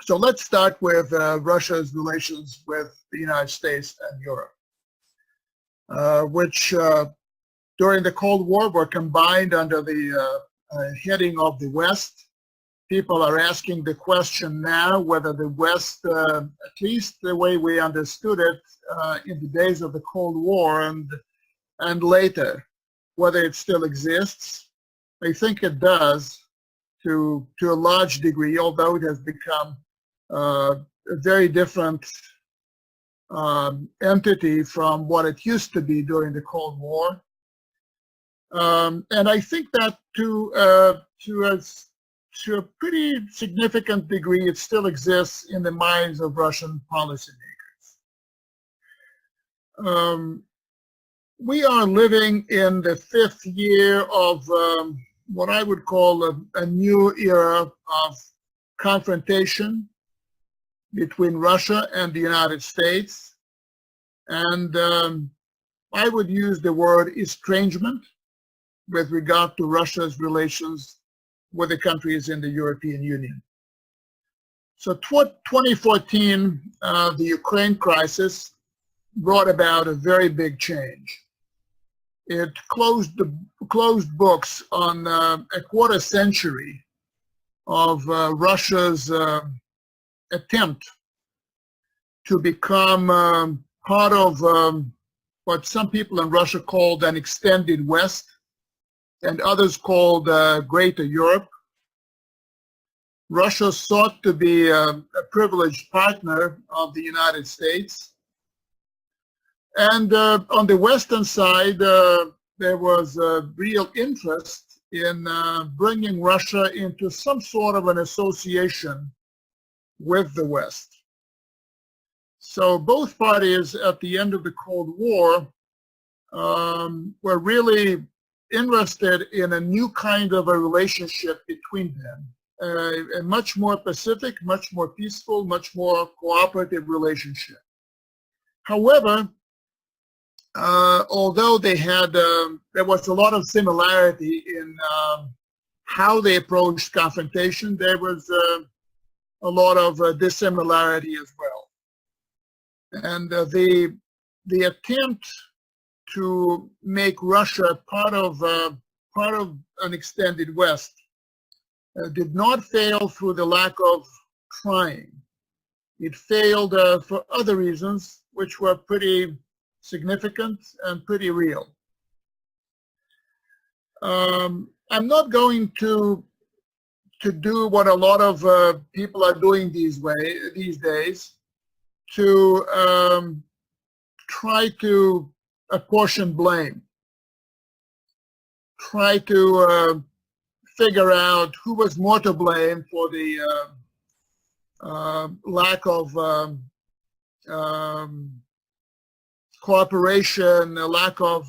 So let's start with Russia's relations with the United States and Europe, which during the Cold War were combined under the heading of the West. People are asking the question now whether the West, at least the way we understood it in the days of the Cold War and later, whether it still exists. I think it does to a large degree, although it has become a very different entity from what it used to be during the Cold War. And I think that to a pretty significant degree, it still exists in the minds of Russian policymakers. We are living in the 5th year of what I would call a new era of confrontation between Russia and the United States. And I would use the word estrangement with regard to Russia's relations with the countries in the European Union. So 2014, the Ukraine crisis brought about a very big change. It closed books on a quarter century of Russia's attempt to become part of what some people in Russia called an extended West, and others called Greater Europe. Russia sought to be a privileged partner of the United States. And on the Western side, there was a real interest in bringing Russia into some sort of an association with the West. So both parties at the end of the Cold War were really interested in a new kind of a relationship between them, a much more pacific, much more peaceful, much more cooperative relationship. However, although they had, there was a lot of similarity in how they approached confrontation, there was a lot of dissimilarity as well. And the attempt to make Russia part of an extended West did not fail through the lack of trying. It failed for other reasons, which were pretty significant and pretty real. I'm not going to do what a lot of people are doing these days, to try to apportion blame, try to figure out who was more to blame for the lack of cooperation, a lack of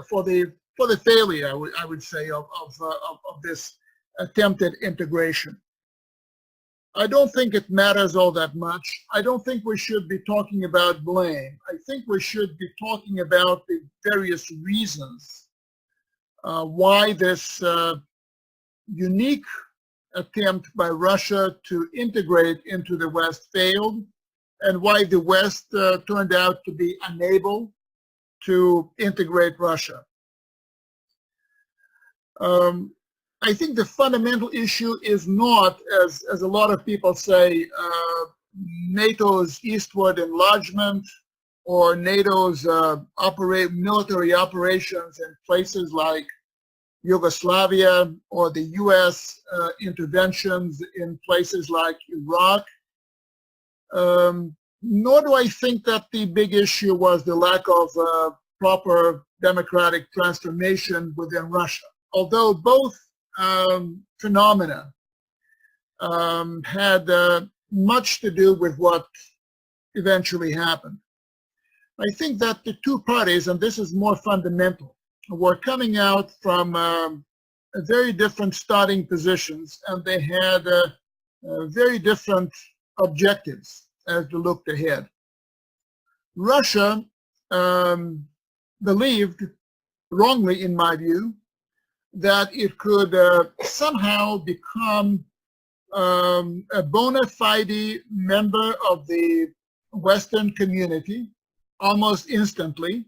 for the failure, I would say, of this attempted integration. I don't think it matters all that much. I don't think we should be talking about blame. I think we should be talking about the various reasons why this unique attempt by Russia to integrate into the West failed, and why the West turned out to be unable to integrate Russia. I think the fundamental issue is not, as a lot of people say, NATO's eastward enlargement or NATO's military operations in places like Yugoslavia, or the U.S. Interventions in places like Iraq. Nor do I think that the big issue was the lack of proper democratic transformation within Russia, although both phenomena had much to do with what eventually happened. I think that the two parties, and this is more fundamental, were coming out from very different starting positions, and they had very different objectives as they looked ahead. Russia believed, wrongly in my view, that it could somehow become a bona fide member of the Western community almost instantly,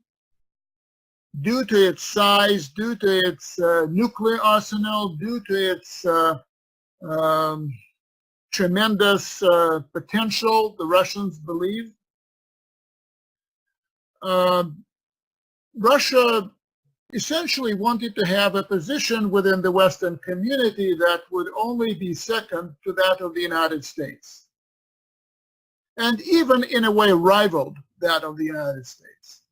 due to its size, due to its nuclear arsenal, due to its tremendous potential, the Russians believe. Russia essentially wanted to have a position within the Western community that would only be second to that of the United States, and even in a way rivaled that of the United States.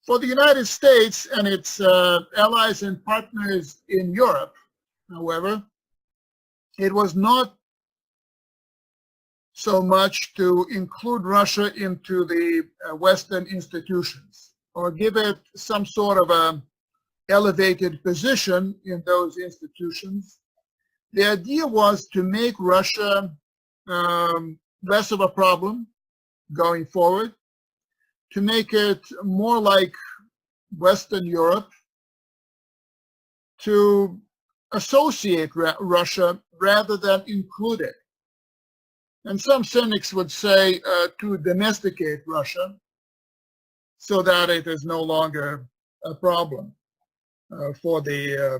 For the United States and its allies and partners in Europe, however, it was not so much to include Russia into the Western institutions or give it some sort of a elevated position in those institutions. The idea was to make Russia less of a problem going forward, to make it more like Western Europe, to associate Russia rather than include it. And some cynics would say to domesticate Russia so that it is no longer a problem for the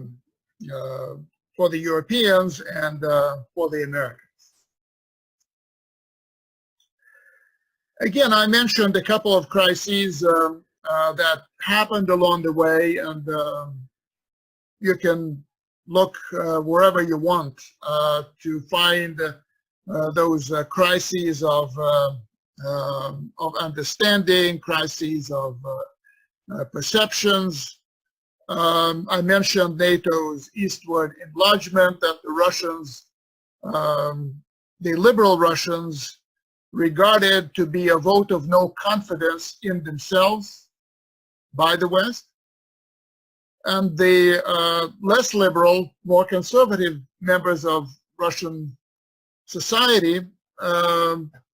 Europeans and for the Americans. Again, I mentioned a couple of crises that happened along the way, and you can look wherever you want to find those crises of understanding, crises of perceptions. I mentioned NATO's eastward enlargement, that the Russians, the liberal Russians, regarded to be a vote of no confidence in themselves by the West. And the less liberal, more conservative members of Russian society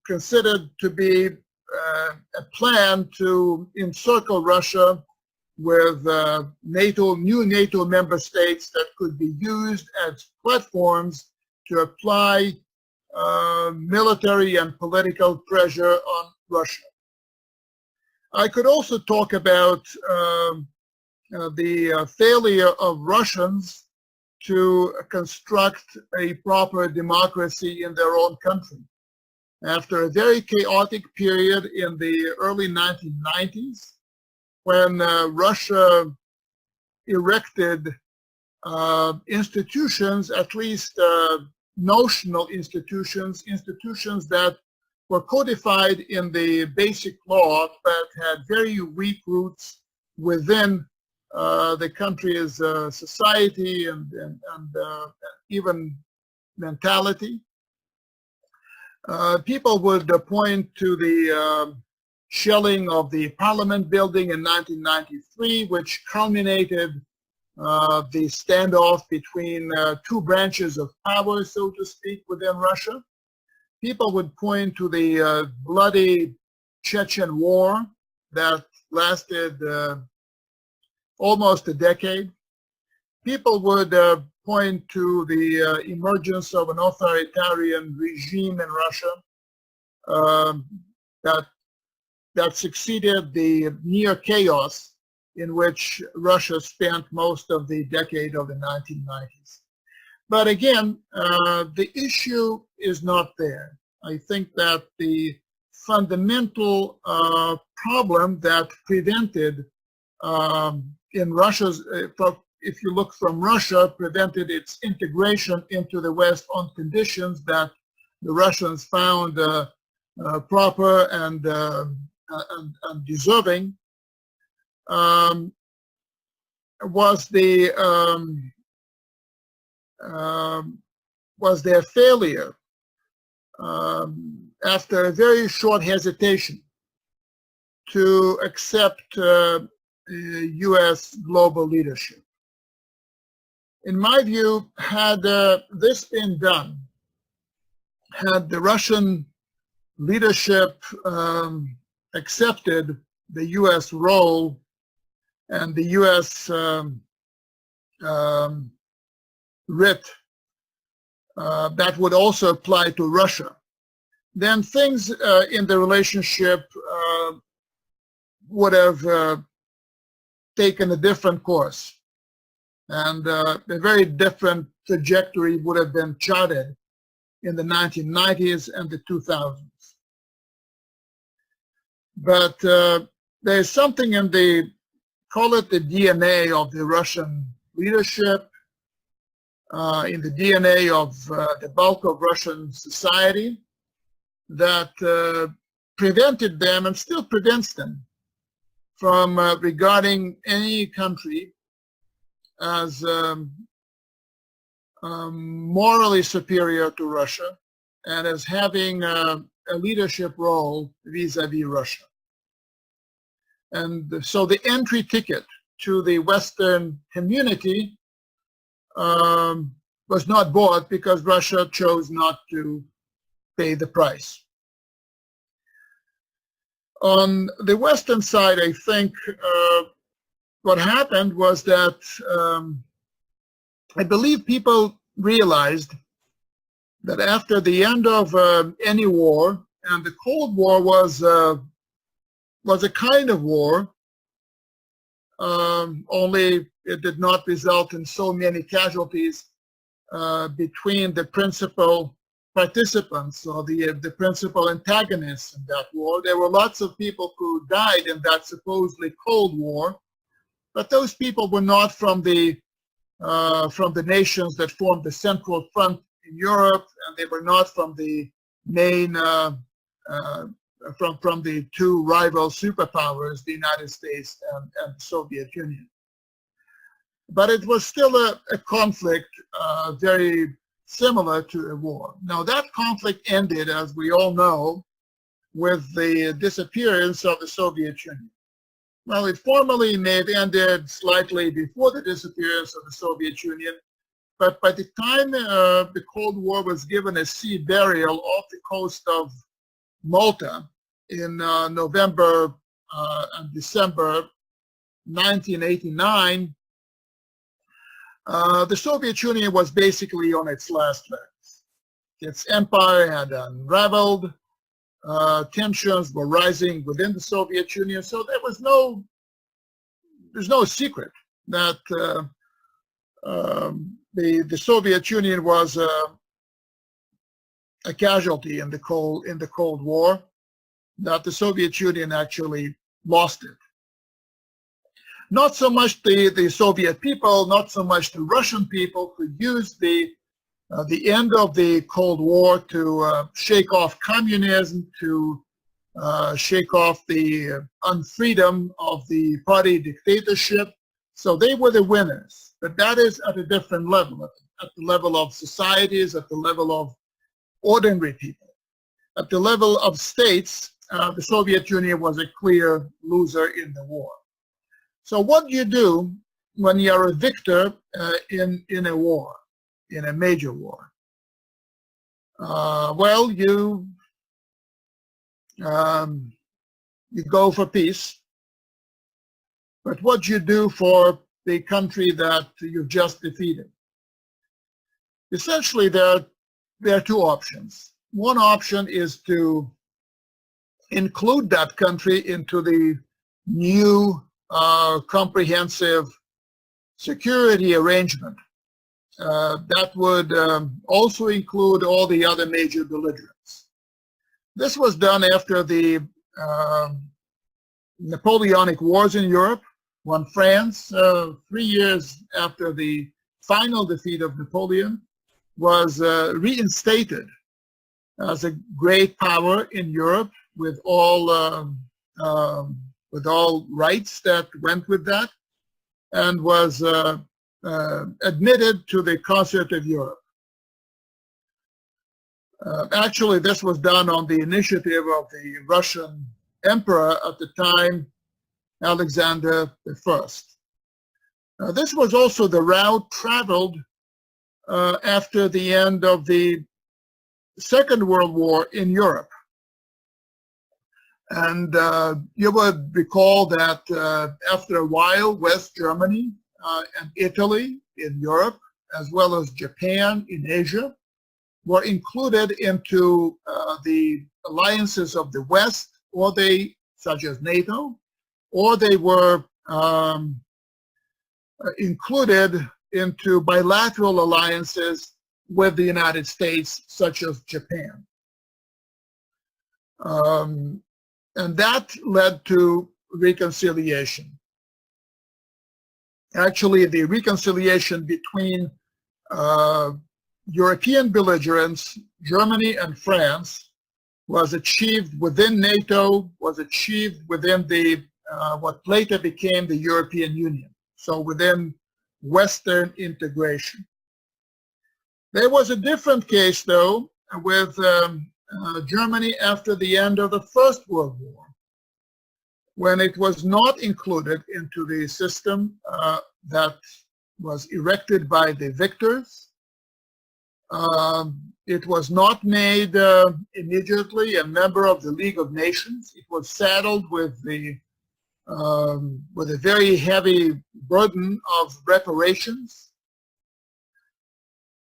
considered to be a plan to encircle Russia with new NATO member states that could be used as platforms to apply military and political pressure on Russia. I could also talk about the failure of Russians to construct a proper democracy in their own country. After a very chaotic period in the early 1990s, when Russia erected institutions, at least notional institutions that were codified in the basic law but had very weak roots within the country's society and even mentality. People would point to the shelling of the Parliament building in 1993, which culminated the standoff between two branches of power, so to speak, within Russia. People would point to the bloody Chechen War that lasted almost a decade. People would point to the emergence of an authoritarian regime in Russia that succeeded the near chaos in which Russia spent most of the decade of the 1990s. But again, the issue is not there. I think that the fundamental problem that prevented in Russia's, if you look from Russia, prevented its integration into the West on conditions that the Russians found proper and deserving, was their failure after a very short hesitation to accept U.S. global leadership. In my view, had this been done, had the Russian leadership accepted the U.S. role and the U.S. writ that would also apply to Russia, then things in the relationship would have taken a different course, and a very different trajectory would have been charted in the 1990s and the 2000s. But there's something in the, call it the DNA of the Russian leadership, in the DNA of the bulk of Russian society, that prevented them and still prevents them from regarding any country as morally superior to Russia and as having a leadership role vis-a-vis Russia. And so the entry ticket to the Western community was not bought because Russia chose not to pay the price. On the Western side, I think what happened was that I believe people realized that after the end of any war, and the Cold War was a kind of war, only it did not result in so many casualties between the principal participants or the principal antagonists in that war. There were lots of people who died in that supposedly Cold War, but those people were not from the nations that formed the Central Front in Europe, and they were not from the main from the two rival superpowers, the United States and the Soviet Union. But it was still a conflict very similar to a war. Now that conflict ended, as we all know, with the disappearance of the Soviet Union. Well, it formally may have ended slightly before the disappearance of the Soviet Union, but by the time the Cold War was given a sea burial off the coast of Malta in November and December 1989, the Soviet Union was basically on its last legs. Its empire had unraveled. Tensions were rising within the Soviet Union, so there's no secret that the Soviet Union was a casualty in the Cold War, that the Soviet Union actually lost it. Not so much the Soviet people, not so much the Russian people who used the end of the Cold War to shake off communism, to shake off the unfreedom of the party dictatorship. So they were the winners. But that is at a different level, at the level of societies, at the level of ordinary people. At the level of states, the Soviet Union was a clear loser in the war. So what do you do when you're a victor in a war, in a major war? Well, you go for peace, but what do you do for the country that you've just defeated? Essentially, there are two options. One option is to include that country into the new comprehensive security arrangement. That would also include all the other major belligerents. This was done after the Napoleonic Wars in Europe, when France, 3 years after the final defeat of Napoleon, was reinstated as a great power in Europe with all rights that went with that, and was admitted to the concert of Europe. Actually, this was done on the initiative of the Russian emperor at the time, Alexander I. This was also the route traveled after the end of the Second World War in Europe. And you would recall that after a while, West Germany and Italy in Europe, as well as Japan in Asia, were included into the alliances of the West, or they, such as NATO, or they were included into bilateral alliances with the United States, such as Japan. And that led to reconciliation. Actually, the reconciliation between European belligerents, Germany and France, was achieved within NATO, was achieved within the what later became the European Union, so within Western integration. There was a different case, though, with Germany after the end of the First World War, when it was not included into the system that was erected by the victors. It was not made immediately a member of the League of Nations. It was saddled with a very heavy burden of reparations.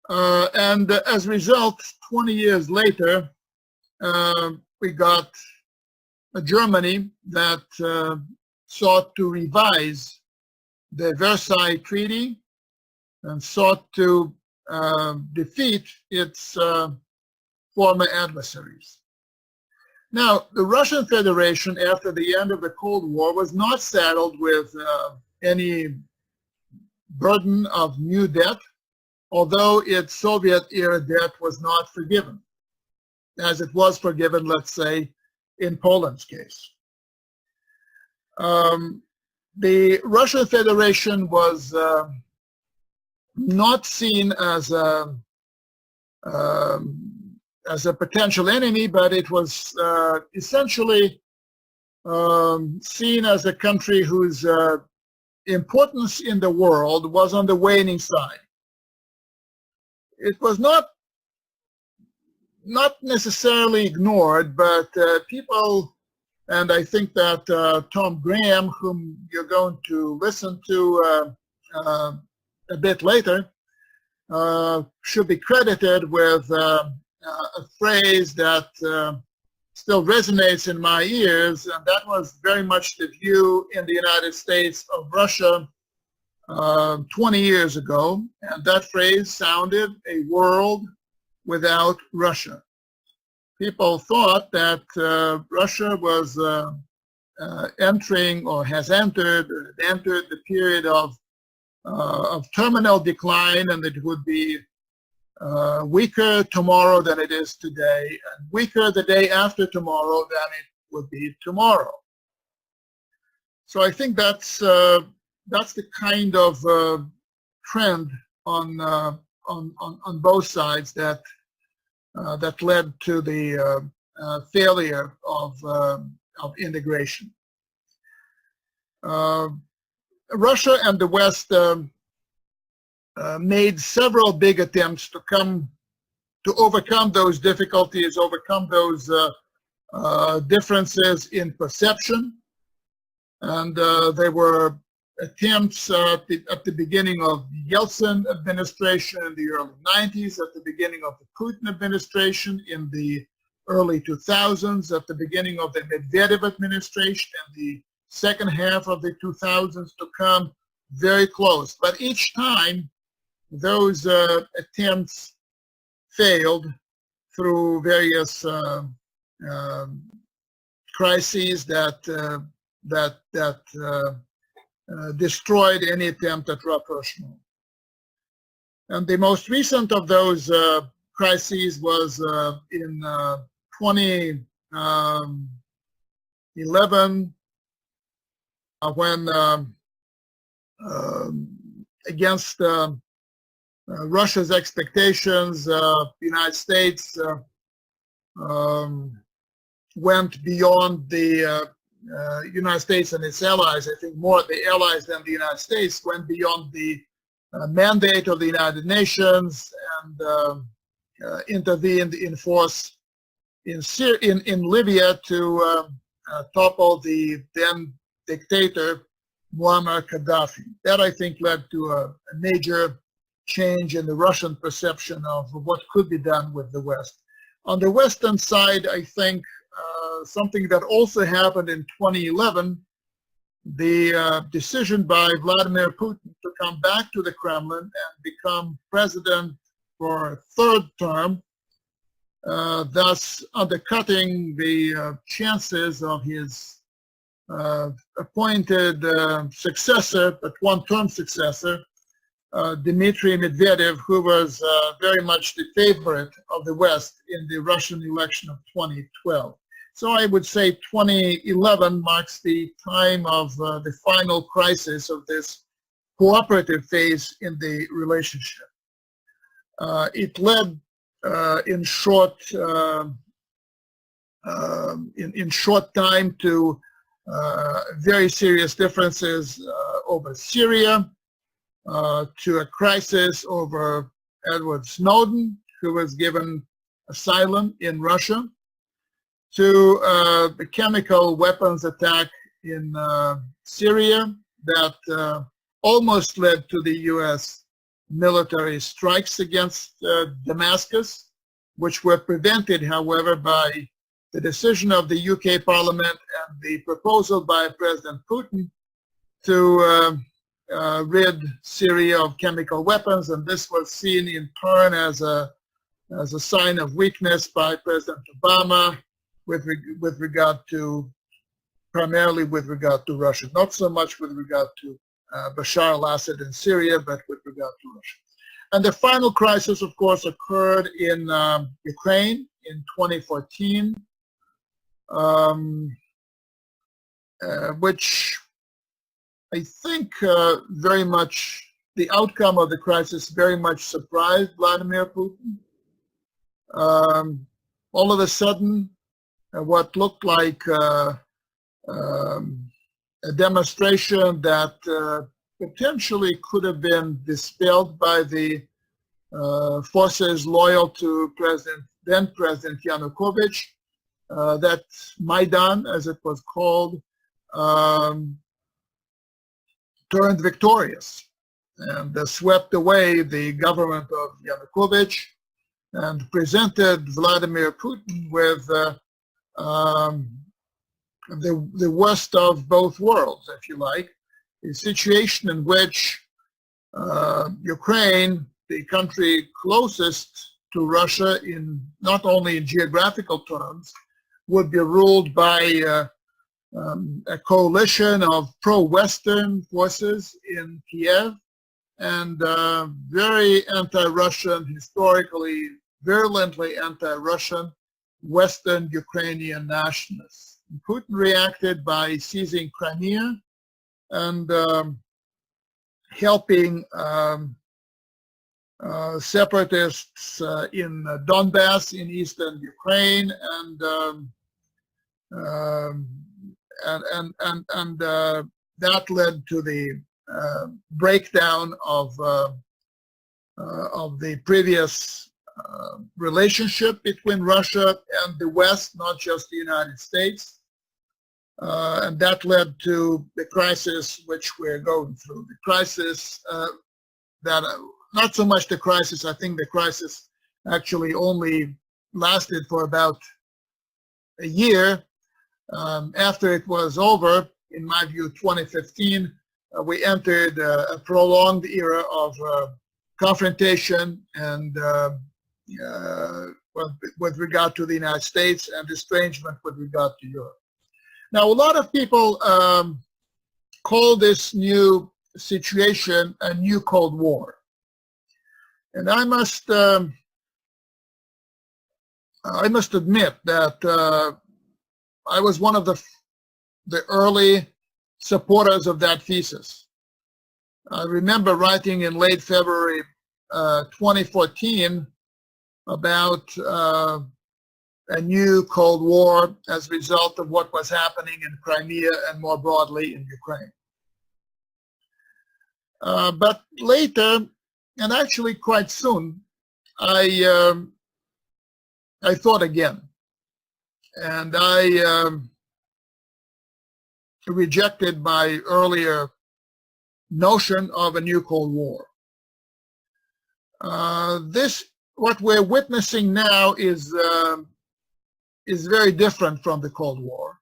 And as a result, 20 years later, we got a Germany that sought to revise the Versailles Treaty and sought to defeat its former adversaries. Now, the Russian Federation, after the end of the Cold War, was not saddled with any burden of new debt, although its Soviet-era debt was not forgiven, as it was forgiven, let's say, in Poland's case. The Russian Federation was not seen as a potential enemy, but it was essentially seen as a country whose importance in the world was on the waning side. It was not necessarily ignored, but people, and I think that Tom Graham, whom you're going to listen to a bit later, should be credited with a phrase that still resonates in my ears, and that was very much the view in the United States of Russia 20 years ago, and that phrase sounded a world without Russia. People thought that Russia was entering or has entered the period of terminal decline, and it would be weaker tomorrow than it is today, and weaker the day after tomorrow than it would be tomorrow. So I think that's the kind of trend on both sides that led to the failure of integration. Russia and the West made several big attempts to overcome those difficulties, overcome those differences in perception, and there were attempts at the beginning of the Yeltsin administration in the early 90s, at the beginning of the Putin administration in the early 2000s, at the beginning of the Medvedev administration in the second half of the 2000s, to come very close. But each time those attempts failed through various crises that destroyed any attempt at rapprochement. And the most recent of those crises was in 2011, when against Russia's expectations, the United States went beyond the United States and its allies. I think more the allies than the United States went beyond the mandate of the United Nations and intervened in force in Libya to topple the then dictator Muammar Gaddafi. That, I think, led to a major change in the Russian perception of what could be done with the West. On the Western side, I think something that also happened in 2011, the decision by Vladimir Putin to come back to the Kremlin and become president for a third term, thus undercutting the chances of his appointed successor, but one-term successor, Dmitry Medvedev, who was very much the favorite of the West in the Russian election of 2012. So I would say 2011 marks the time of the final crisis of this cooperative phase in the relationship. It led in short time to very serious differences over Syria, to a crisis over Edward Snowden, who was given asylum in Russia, to the chemical weapons attack in Syria that almost led to the U.S. military strikes against Damascus, which were prevented, however, by the decision of the UK Parliament and the proposal by President Putin to rid Syria of chemical weapons, and this was seen in turn as a sign of weakness by President Obama primarily with regard to Russia, not so much with regard to Bashar al-Assad in Syria, but with regard to Russia. And the final crisis, of course, occurred in Ukraine in 2014, which I think very much, the outcome of the crisis very much surprised Vladimir Putin. All of a sudden, what looked like a demonstration that potentially could have been dispelled by the forces loyal to then President Yanukovych, that Maidan, as it was called, turned victorious and swept away the government of Yanukovych and presented Vladimir Putin with the worst of both worlds, if you like, a situation in which Ukraine, the country closest to Russia in not only in geographical terms, would be ruled by a coalition of pro-Western forces in Kiev and very anti-Russian, historically virulently anti-Russian Western Ukrainian nationalists. And Putin reacted by seizing Crimea and helping separatists in Donbass in eastern Ukraine, and that led to the breakdown of the previous relationship between Russia and the West, not just the United States. And that led to the crisis which we're going through. The crisis not so much the crisis, I think the crisis actually only lasted for about a year. After it was over, in my view, 2015, we entered a prolonged era of confrontation and with regard to the United States, and estrangement with regard to Europe. Now, a lot of people call this new situation a new Cold War. And I must admit that I was one of the early supporters of that thesis. I remember writing in late February 2014 about a new Cold War as a result of what was happening in Crimea and more broadly in Ukraine. But later, and actually quite soon, I thought again, and I rejected my earlier notion of a new Cold War. What we're witnessing now is very different from the Cold War.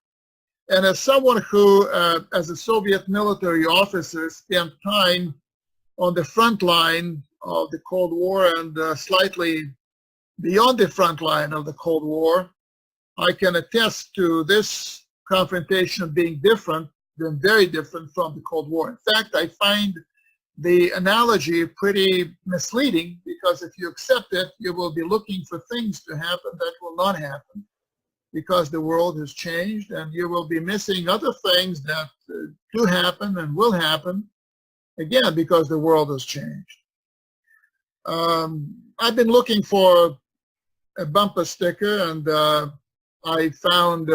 And as someone who, as a Soviet military officer, spent time on the front line of the Cold War and slightly beyond the front line of the Cold War, I can attest to this confrontation being different, than very different from the Cold War. In fact, I find the analogy pretty misleading, because if you accept it, you will be looking for things to happen that will not happen, because the world has changed, and you will be missing other things that do happen and will happen, again, because the world has changed. I've been looking for a bumper sticker, and I found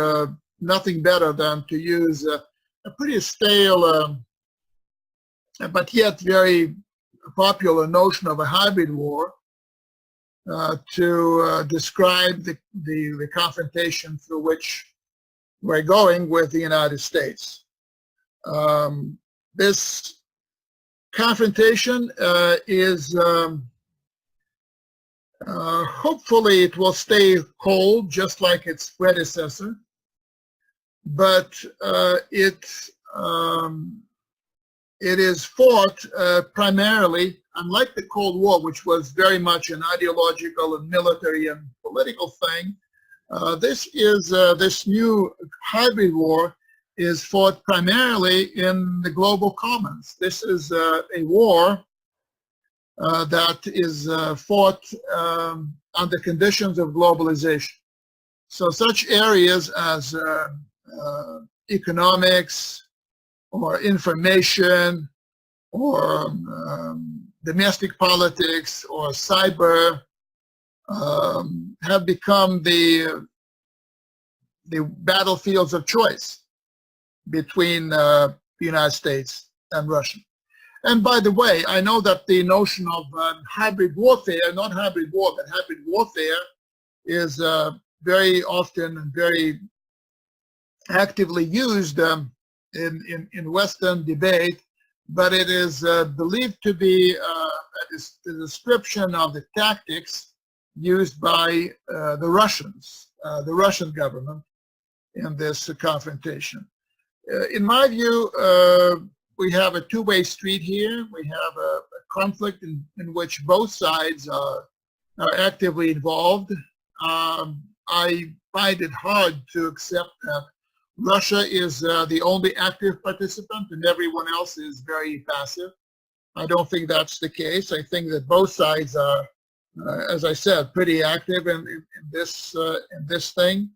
nothing better than to use a pretty stale but yet very popular notion of a hybrid war to describe the confrontation through which we're going with the United States. This confrontation is hopefully it will stay cold, just like its predecessor, but it is fought primarily, unlike the Cold War, which was very much an ideological and military and political thing. This new hybrid war is fought primarily in the global commons. This is a war that is fought under conditions of globalization. So such areas as economics, or information, or domestic politics, or cyber have become the battlefields of choice between the United States and Russia. And by the way, I know that the notion of hybrid warfare, not hybrid war, but hybrid warfare, is very often and very actively used in Western debate, but it is believed to be a description of the tactics used by the Russian government in this confrontation. In my view, we have a two-way street here. We have a conflict in which both sides are actively involved. I find it hard to accept that Russia is the only active participant and everyone else is very passive. I don't think that's the case. I think that both sides are, as I said, pretty active in this thing.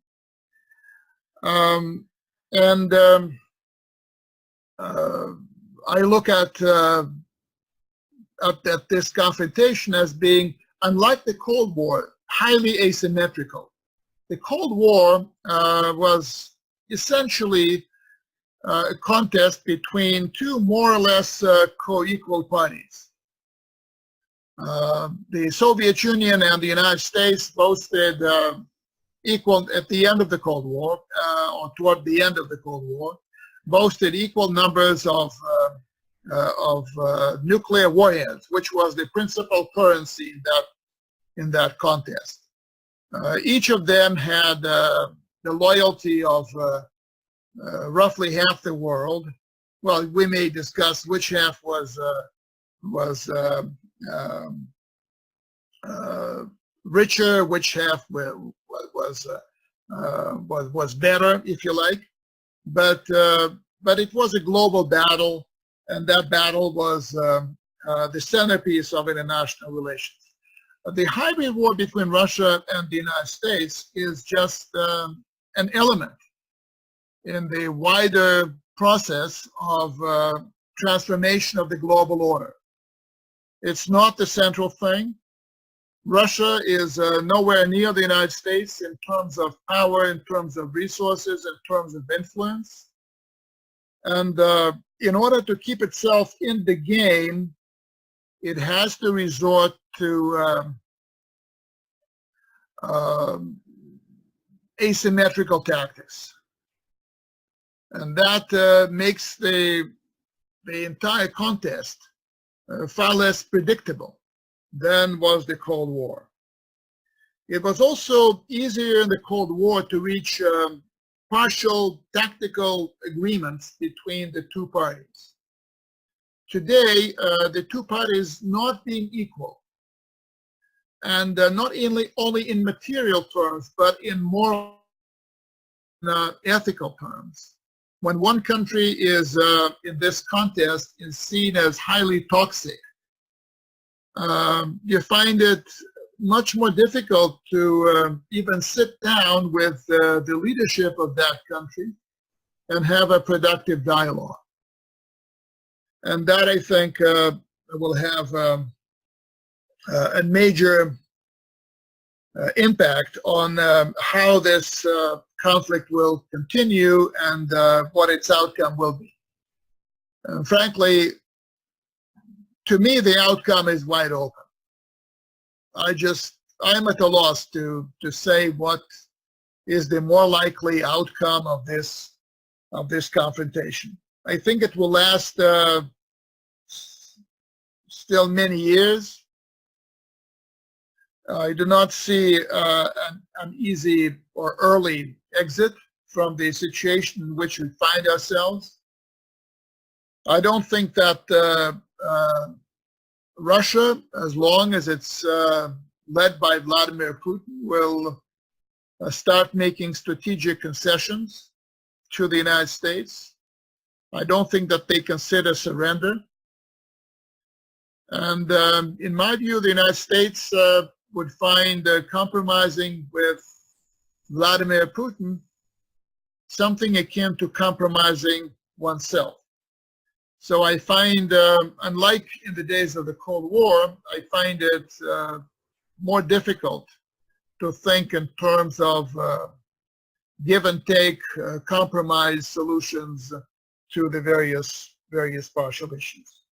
I look at this confrontation as being, unlike the Cold War, highly asymmetrical. The Cold War was essentially a contest between two more or less co-equal parties. The Soviet Union and the United States boasted equal, at the end of the Cold War, or toward the end of the Cold War, boasted equal numbers of nuclear warheads, which was the principal currency in that contest. Each of them had the loyalty of roughly half the world. Well, we may discuss which half was richer, which half was better, if you like. But it was a global battle, and that battle was the centerpiece of international relations. The hybrid war between Russia and the United States is just an element in the wider process of transformation of the global order. It's not the central thing. Russia is nowhere near the United States in terms of power, in terms of resources, in terms of influence. And in order to keep itself in the game, it has to resort to asymmetrical tactics. And that makes the the entire contest far less predictable than was the Cold War. It was also easier in the Cold War to reach partial tactical agreements between the two parties. Today, the two parties not being equal, and not only in material terms, but in moral ethical terms. When one country is in this contest is seen as highly toxic, you find it much more difficult to even sit down with the leadership of that country and have a productive dialogue. And that, I think, will have a major impact on how this conflict will continue and what its outcome will be. Frankly, to me, the outcome is wide open. I'm at a loss to say what is the more likely outcome of this confrontation. I think it will last still many years. I do not see an easy or early exit from the situation in which we find ourselves. I don't think that Russia, as long as it's led by Vladimir Putin, will start making strategic concessions to the United States. I don't think that they consider surrender. And in my view, the United States would find compromising with Vladimir Putin something akin to compromising oneself. So I find, unlike in the days of the Cold War, I find it more difficult to think in terms of give and take compromise solutions to the various partial issues.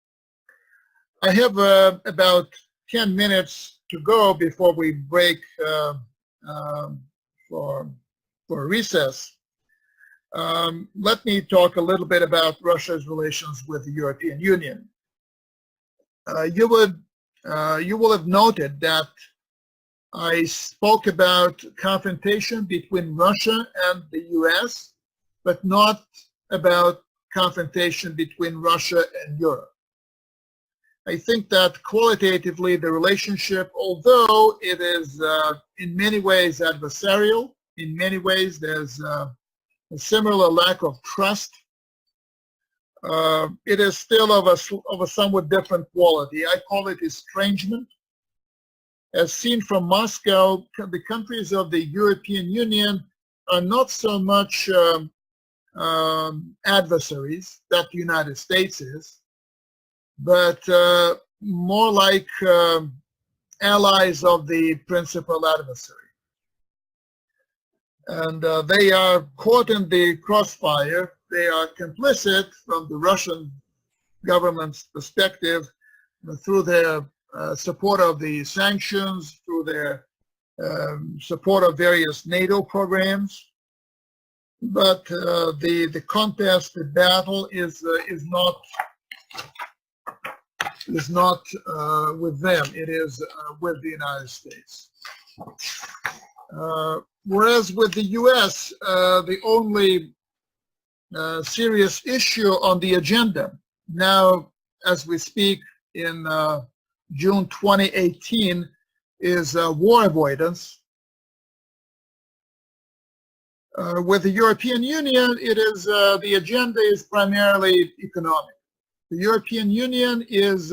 I have about 10 minutes to go before we break for recess. Let me talk a little bit about Russia's relations with the European Union. You will have noted that I spoke about confrontation between Russia and the U.S., but not about confrontation between Russia and Europe. I think that qualitatively the relationship, although it is in many ways adversarial, in many ways there's a similar lack of trust, it is still of a somewhat different quality. I call it estrangement. As seen from Moscow, the countries of the European Union are not so much adversaries that the United States is, but more like allies of the principal adversary. And they are caught in the crossfire. They are complicit from the Russian government's perspective through their support of the sanctions, through their support of various NATO programs. But the contest, the battle is not with them. It is with the United States. Whereas with the U.S., the only serious issue on the agenda now, as we speak in June 2018, is war avoidance. With the European Union, it is the agenda is primarily economic. The European Union is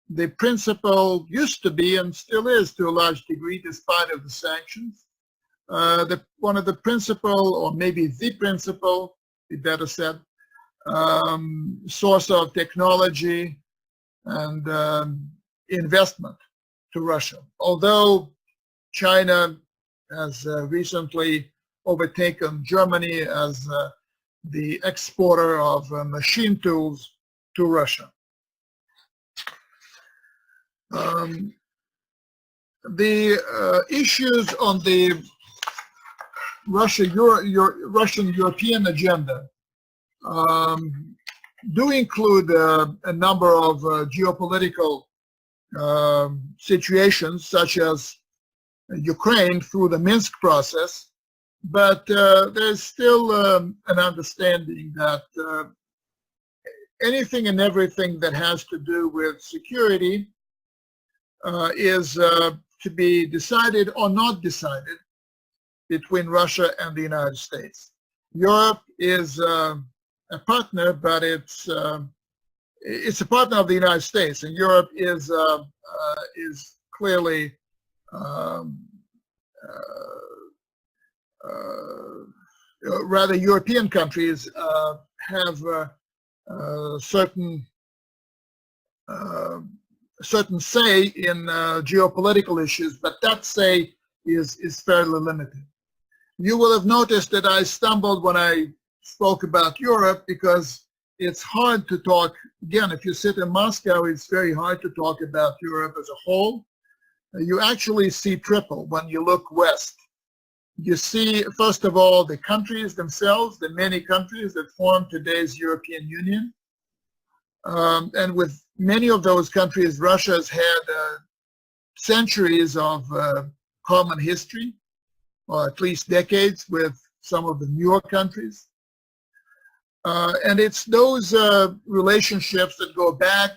the principal, used to be and still is to a large degree, despite of the sanctions, one of the principal, or maybe the principal, be better said, source of technology and investment to Russia. Although China has recently overtaken Germany as the exporter of machine tools to Russia. The issues on the Russian-European agenda do include a number of geopolitical situations, such as Ukraine through the Minsk process, but there's still an understanding that anything and everything that has to do with security is to be decided or not decided between Russia and the United States. Europe is a partner, but it's a partner of the United States, and Europe is clearly rather European countries have certain say in geopolitical issues, but that say is fairly limited. You will have noticed that I stumbled when I spoke about Europe because it's hard to talk. Again, if you sit in Moscow, it's very hard to talk about Europe as a whole. You actually see triple when you look west. You see, first of all, the countries themselves, the many countries that form today's European Union. And with many of those countries, Russia has had centuries of common history, or at least decades, with some of the newer countries. And it's those relationships that go back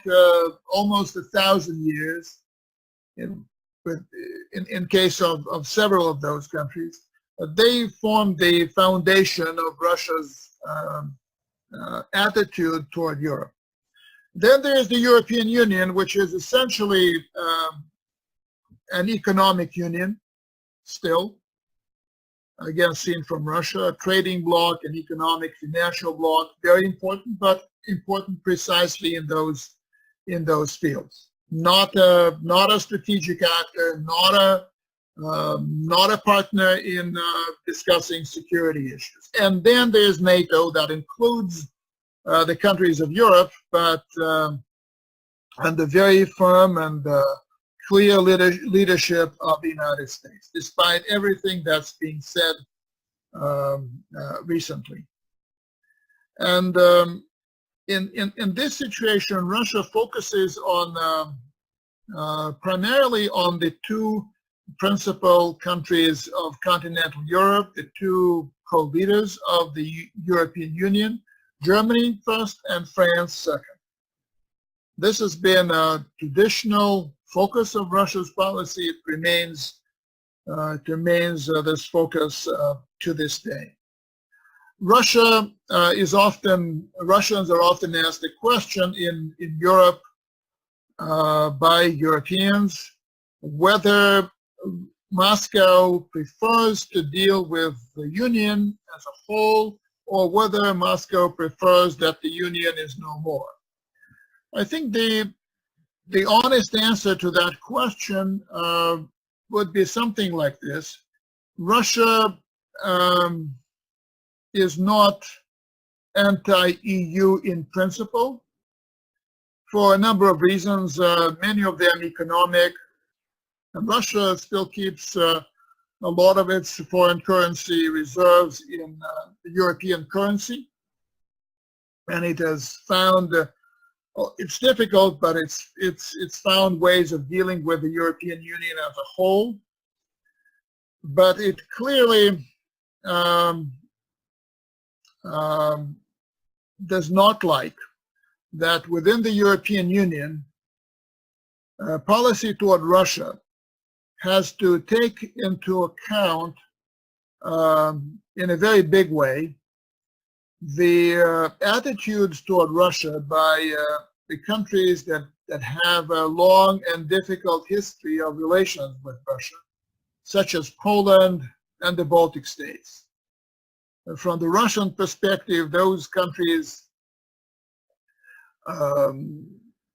almost 1,000 years in case of several of those countries. They formed the foundation of Russia's attitude toward Europe. Then there's the European Union, which is essentially an economic union still, again seen from Russia, a trading bloc, an economic financial bloc, very important, but important precisely in those fields. Not a strategic actor, not a partner in discussing security issues. And then there's NATO, that includes the countries of Europe, but under very firm and clear leadership of the United States, despite everything that's being said recently. And in this situation, Russia focuses on primarily on the two principal countries of continental Europe, the two co-leaders of the European Union, Germany first and France second. This has been a traditional focus of Russia's policy. It remains this focus to this day. Russians are often asked a question in Europe by Europeans whether Moscow prefers to deal with the Union as a whole, or whether Moscow prefers that the Union is no more. I think the honest answer to that question would be something like this. Russia is not anti-EU in principle for a number of reasons, many of them economic. And Russia still keeps a lot of its foreign currency reserves in the European currency. And it has found, it's difficult, but it's found ways of dealing with the European Union as a whole. But it clearly does not like that within the European Union, policy toward Russia has to take into account in a very big way the attitudes toward Russia by the countries that have a long and difficult history of relations with Russia, such as Poland and the Baltic states. From the Russian perspective, those countries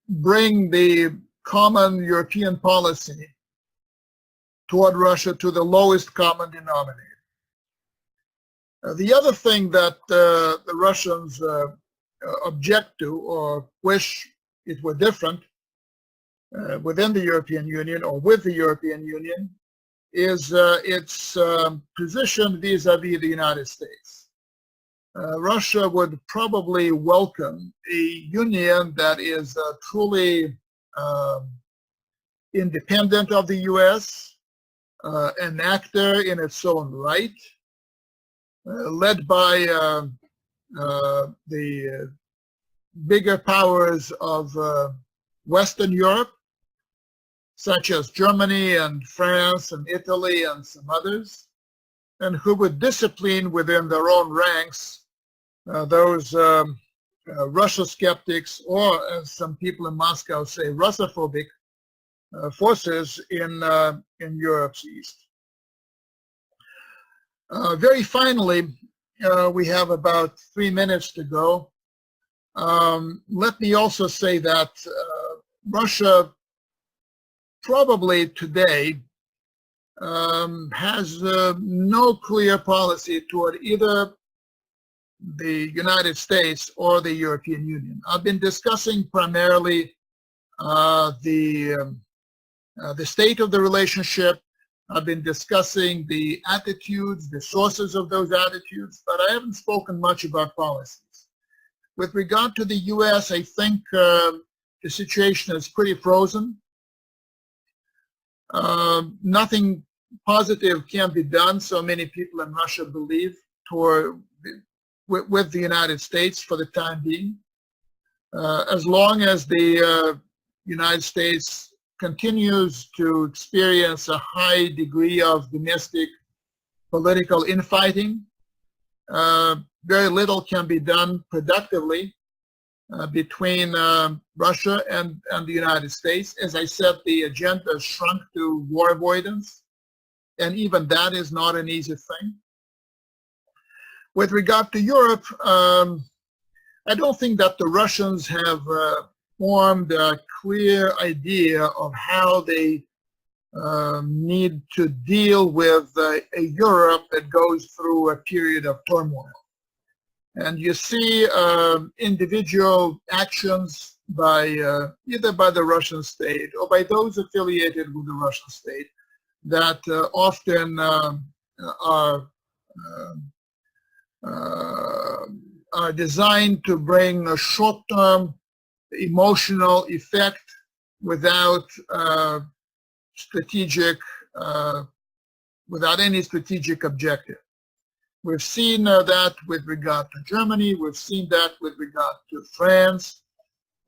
bring the common European policy toward Russia to the lowest common denominator. The other thing that the Russians object to, or wish it were different within the European Union or with the European Union, is its position vis-a-vis the United States. Russia would probably welcome a union that is truly independent of the U.S., an actor in its own right, led by the bigger powers of Western Europe, such as Germany and France and Italy and some others, and who would discipline within their own ranks those Russia skeptics, or as some people in Moscow say, Russophobic forces in Europe's east. Very finally, we have about 3 minutes to go. Let me also say that Russia probably today has no clear policy toward either the United States or the European Union. I've been discussing primarily the state of the relationship. I've been discussing the attitudes, the sources of those attitudes, but I haven't spoken much about policies. With regard to the U.S., I think the situation is pretty frozen. Nothing positive can be done, so many people in Russia believe, with the United States for the time being. As long as the United States continues to experience a high degree of domestic political infighting, very little can be done productively between Russia and the United States. As I said, the agenda shrunk to war avoidance, and even that is not an easy thing. With regard to Europe, I don't think that the Russians have formed a clear idea of how they need to deal with a Europe that goes through a period of turmoil. And you see individual actions by either by the Russian state or by those affiliated with the Russian state that often are designed to bring a short-term emotional effect without without any strategic objective. We've seen that with regard to Germany, we've seen that with regard to France,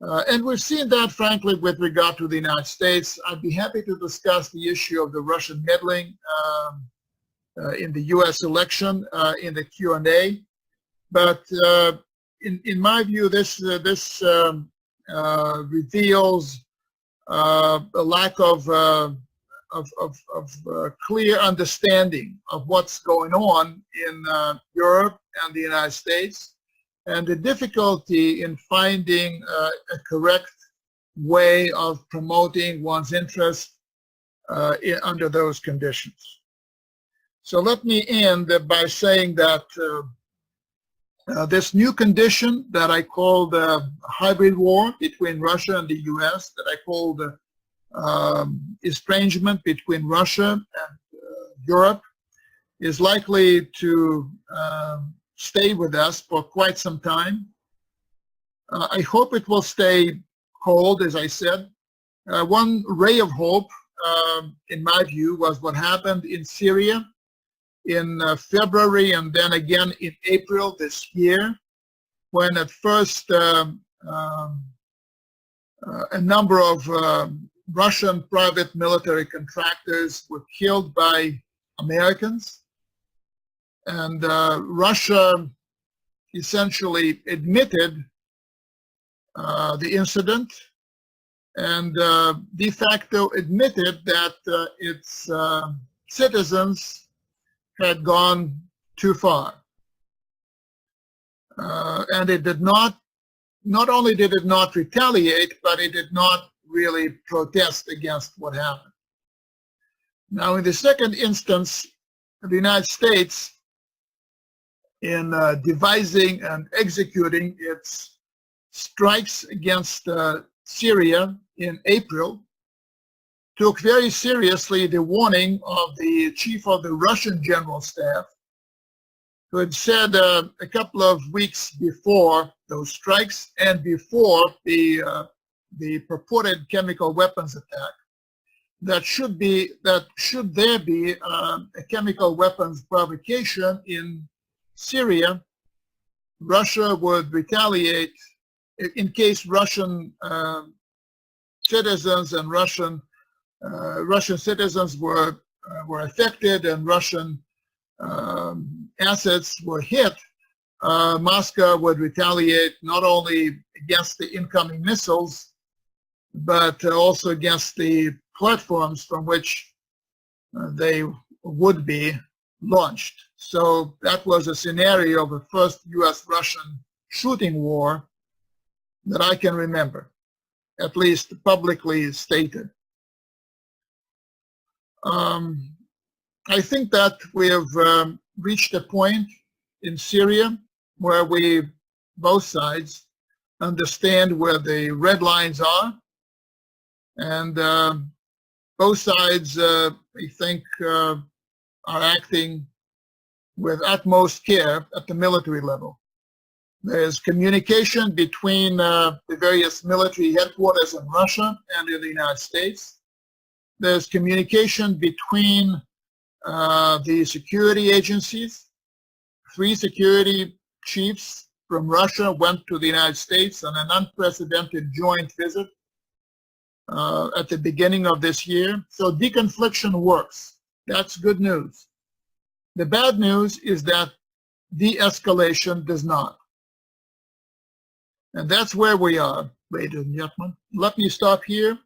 and we've seen that, frankly, with regard to the United States. I'd be happy to discuss the issue of the Russian meddling in the U.S. election in the Q&A, but in my view, this reveals a lack of clear understanding of what's going on in Europe and the United States, and the difficulty in finding a correct way of promoting one's interest under those conditions. So let me end by saying that this new condition that I call the hybrid war between Russia and the U.S., that I call the estrangement between Russia and Europe, is likely to stay with us for quite some time. I hope it will stay cold, as I said. One ray of hope, in my view, was what happened in Syria in February and then again in April this year, when at first a number of Russian private military contractors were killed by Americans, and Russia essentially admitted the incident and de facto admitted that its citizens had gone too far. And it did not only did it not retaliate, but it did not really protest against what happened. Now, in the second instance, the United States, in devising and executing its strikes against Syria in April, took very seriously the warning of the chief of the Russian General Staff who had said a couple of weeks before those strikes and before the purported chemical weapons attack that should there be a chemical weapons provocation in Syria, Russia would retaliate in case Russian citizens and Russian citizens were affected and Russian assets were hit. Moscow would retaliate not only against the incoming missiles, but also against the platforms from which they would be launched. So that was a scenario of the first U.S.-Russian shooting war that I can remember, at least publicly stated. I think that we have reached a point in Syria where both sides understand where the red lines are, and both sides, I think, are acting with utmost care at the military level. There's communication between the various military headquarters in Russia and in the United States. There's communication between the security agencies. 3 security chiefs from Russia went to the United States on an unprecedented joint visit at the beginning of this year. So deconfliction works. That's good news. The bad news is that de-escalation does not. And that's where we are, ladies and gentlemen. Let me stop here.